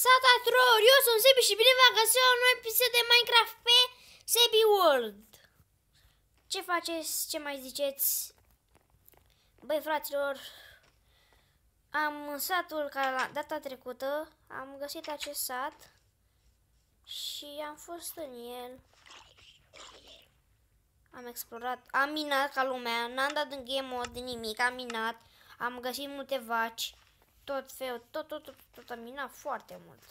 Salutatori, eu sunt Sebi și bine v-am găsit la un nou episod de Minecraft pe Sebi World. Ce faceți? Ce mai ziceți? Băi fraților, am satul ca la data trecută, am găsit acest sat și am fost în el. Am explorat, am minat ca lumea, n-am dat în game mode nimic, am minat, am găsit multe vaci, tot am minat foarte mult.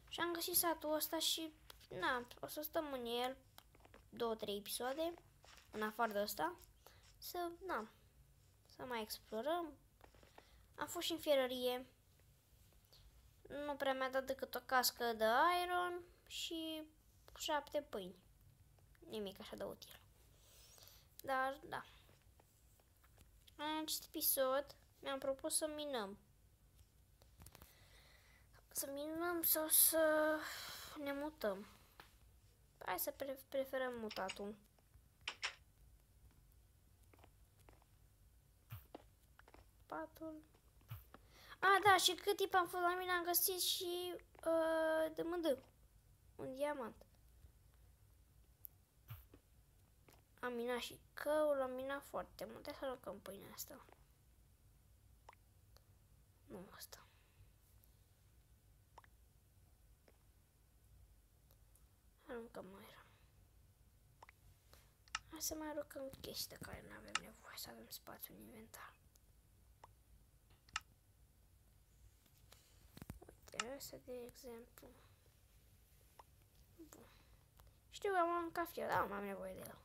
Și am găsit satul ăsta și, na, o să stăm în el 2-3 episoade, în afară de ăsta, să mai explorăm. Am fost și în fierărie, nu prea mi-a dat decât o cască de iron și 7 pâini, nimic așa de util. Dar, da, în acest episod mi-am propus să minăm. Să minăm sau să ne mutăm. Hai să preferăm mutatul. Patul. A, da, și cât timp am fost la mine am găsit și DMD. Un diamant. Am minat și căul, am minat foarte mult. Hai să aruncăm pâinea asta. Nu asta. Aruncăm aer. Hai să mai aruncăm chestii de care nu avem nevoie, să avem spațiu în inventar. Uite, asta de exemplu. Bun. Știu că am un cafea, dar nu am nevoie de el.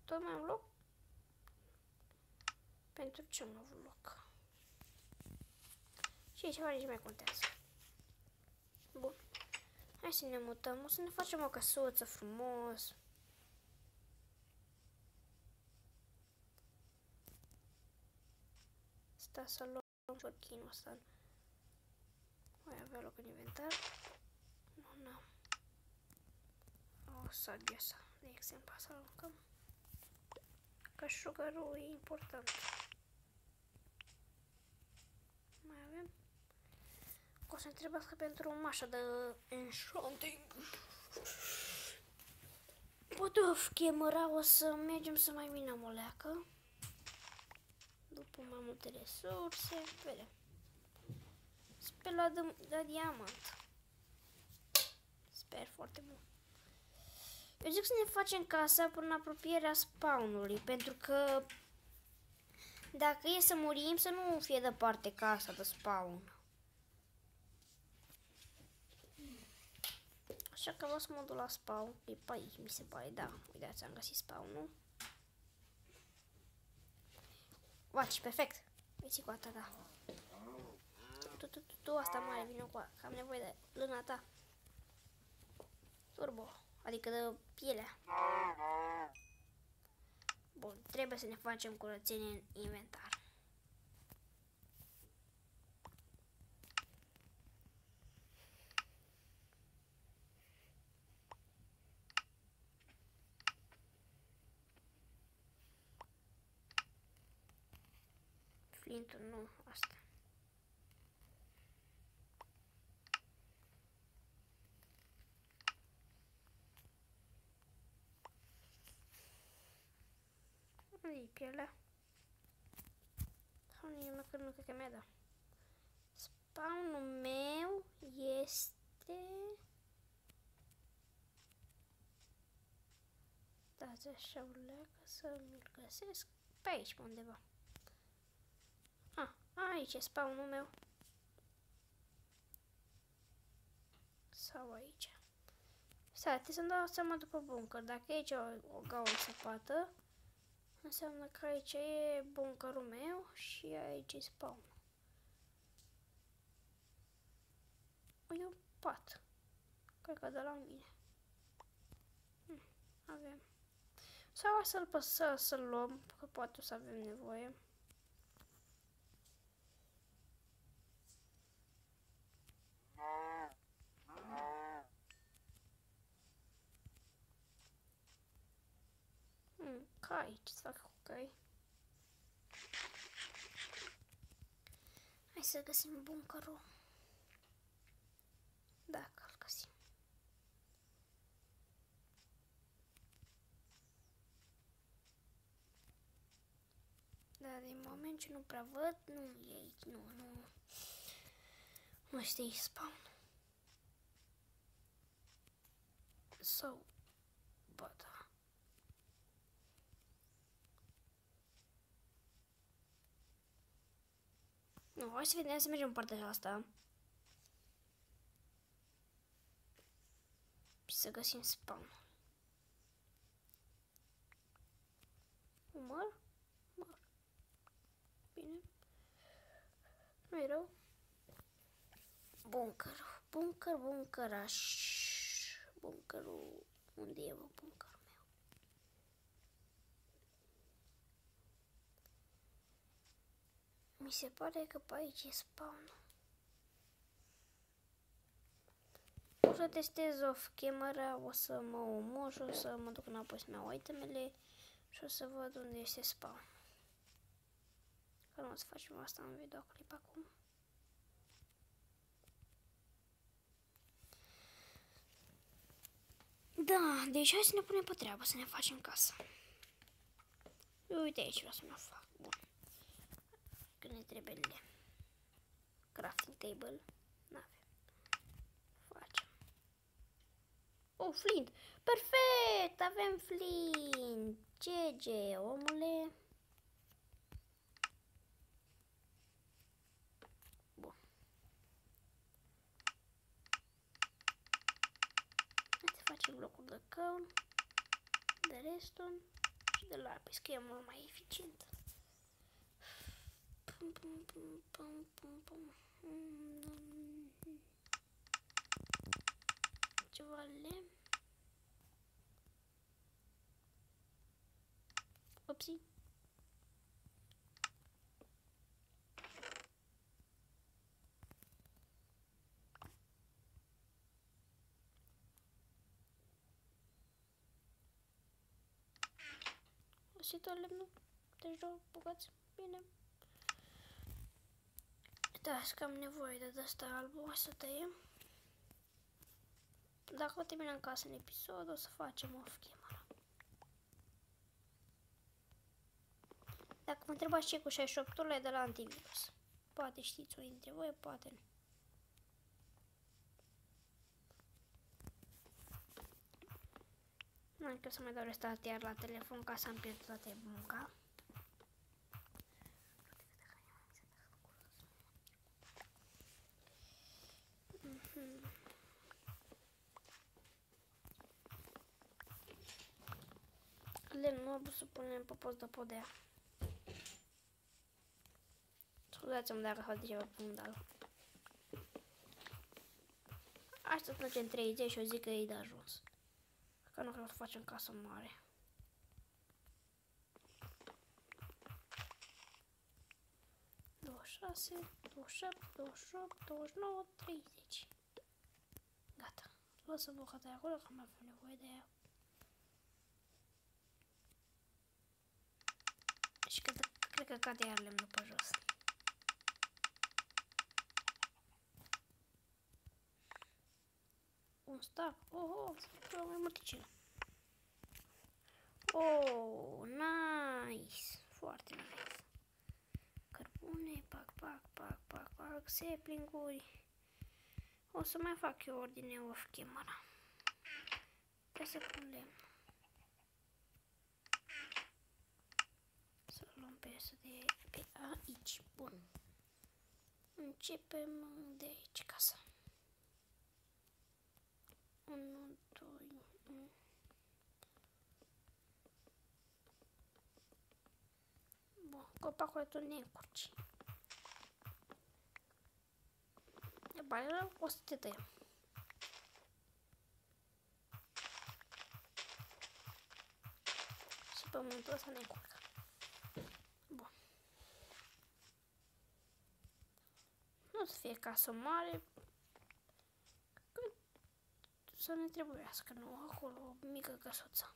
Tot mai am loc? Pentru ce nu am avut loc? Și ceva nici mai contează. Bun. Hai să ne mutăm. O să ne facem o căsuță frumos. Asta să luăm șorchinul ăsta. Mai avea loc în inventar? Nu, n-am. O saghesa, de exemplu, să aruncăm. Cășugărul e important. Mai avem? O să întrebați pentru o mașă de enchanting. Poate o chemăra, o să mergem să mai minăm o leacă. După mai multe resurse, vedem. Sper la diamant. Sper foarte mult. Eu zic să ne facem casa până în apropierea spawnului, pentru că dacă e să murim, să nu fie departe casa de spawn. Așa că vreau să mă duc la spawn. E pe aici, mi se pare, da. Uitați, am găsit spawn-ul. Vaci, perfect. Vezi cu asta, da. Tu, asta mare, vină cu că am nevoie de lâna ta. Turbo, adică de pielea. Bun, trebuie să ne facem curățenie în inventar. Flintul, nu, asta. Unde-i pielea? Sau nu cred că mi-a dat. Spawnul meu este... Dați așa o leacă să mi-l găsesc. Pe aici, pe undeva. Aici e spawnul meu. Sau aici. Stai, trebuie să-mi dau seama după bunker. Dacă aici o gaură săpată, înseamnă că aici e bunkerul meu și aici e spawn. E un pat. Cred că de la mine. Avem. Sau să-l păsăm, să-l luăm, că poate o să avem nevoie. Cai, ce să fac cu cai? Hai să găsim bunkerul. Dacă îl găsim. Dar din moment ce nu prea văd, nu e aici, nu este aici spawn. Sau, bă, da. Nu, hai să vedem, să mergem în partea asta. Și să găsim spawn. Măr. Bine. Nu-i rău. Buncăraș. Buncărul. Unde e, bă, buncărul meu? Mi se pare că pe aici e spawn. O să testez off-camera, o să mă omor și o să mă duc înapoi să-mi iau itemele și o să văd unde este spawn. Că nu o să facem asta în videoclip acum. Da, deci hai să ne punem pe treabă, să ne facem casă. Uite aici vreau să mă fac. Bun. Că ne trebuie lemn. Crafting table. N-avem. Facem. Oh, flint. Perfect! Avem flint. GG, omule. Bun. Hai să facem blocul de căun, de redstone și de lapis, că e mult mai eficient. Ceva lemn. Upsi. Găsit o lemnul? Deci două bucăți. Bine. Uitați că am nevoie de asta albul, o să tăiem. Dacă o terminăm casă în episod, o să facem off-camera. Dacă mă întrebați ce cu 68-urile de la antivirus. Poate știți unii dintre voi, poate nu. Nu am că să mai dau restart iar la telefon ca să-mi pierd toată munca. Lemnul să punem pe post de podea. Scuzați-mă dacă fac ceva pe fundal. Asta merge în 30 și eu zic că e de ajuns. Că nu vreau să facem casă mare. ...26, 27, 28, 29, 30. Gata. Lasă bucata acolo că am avut nevoie de ea. Și cred că cade iar lemnul pe jos. Un stack. Oh, oh, mai multicel. Oh, nice. Foarte nice. Cărbune, pac, sapling-uri. O să mai fac eu ordine off-camera. Trebuie să pun lemn. Să luăm pe aici. Bun. Începem de aici casa. 1, 2, 1. Bun, copacul tot ne încurci. E bine, o să te tăiem. Și pământul ăsta ne încurcă. Bun. Nu o să fie casă mare. Cât să ne trebuiască, nu? Acolo o mică căsuță.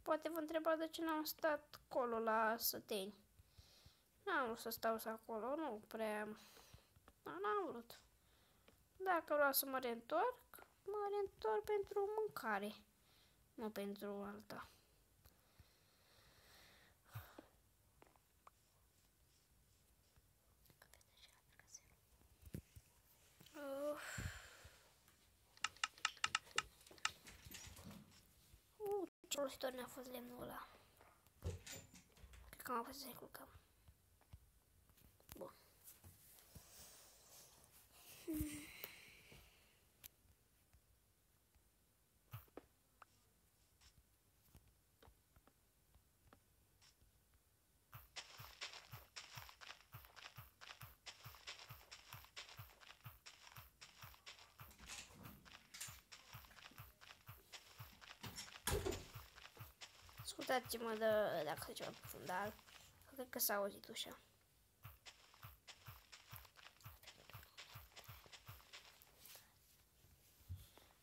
Poate vă întrebați de ce n-am stat acolo la Săteni. N-am vrut să stau acolo, nu prea Dar n-am vrut. Dacă vreau să mă reîntorc pentru mâncare, nu pentru alta. Ce folositor ne-a fost lemnul ăla. Cred că am fost să-i culcăm. Bun. Ascultați-mă dacă se ceva pe fundal. Cred că s-a auzit ușa.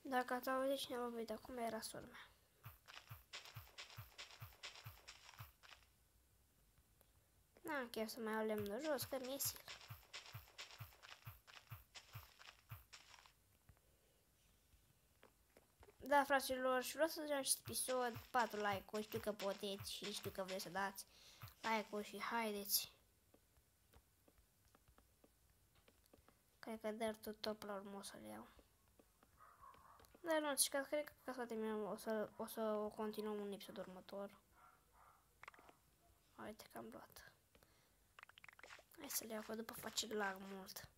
Dacă ați auzit cineva, voi da cum era sora mea. N-am chiar să mai iau lemnul jos, că mi-e silă. Da, fraților, și vreau să dăm acest episod 4 like-uri, știu că puteți și știu că vreți să dați like-uri și haideți. Cred că doar tot la urmă o să le iau. Dar nu, și cred că ca să terminăm, o să continuăm în episodul următor. Uite că am luat. Hai să le iau, că după face lag mult.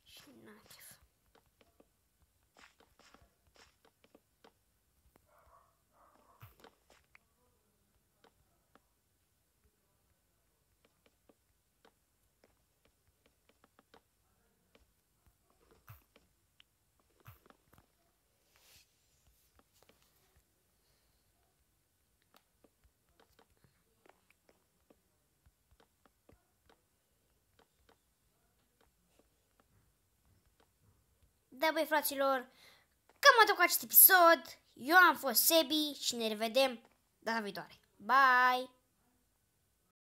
Și n-am chef. Da, băi, fraților, cam atât cu acest episod. Eu am fost Sebi și ne revedem data viitoare. Bye!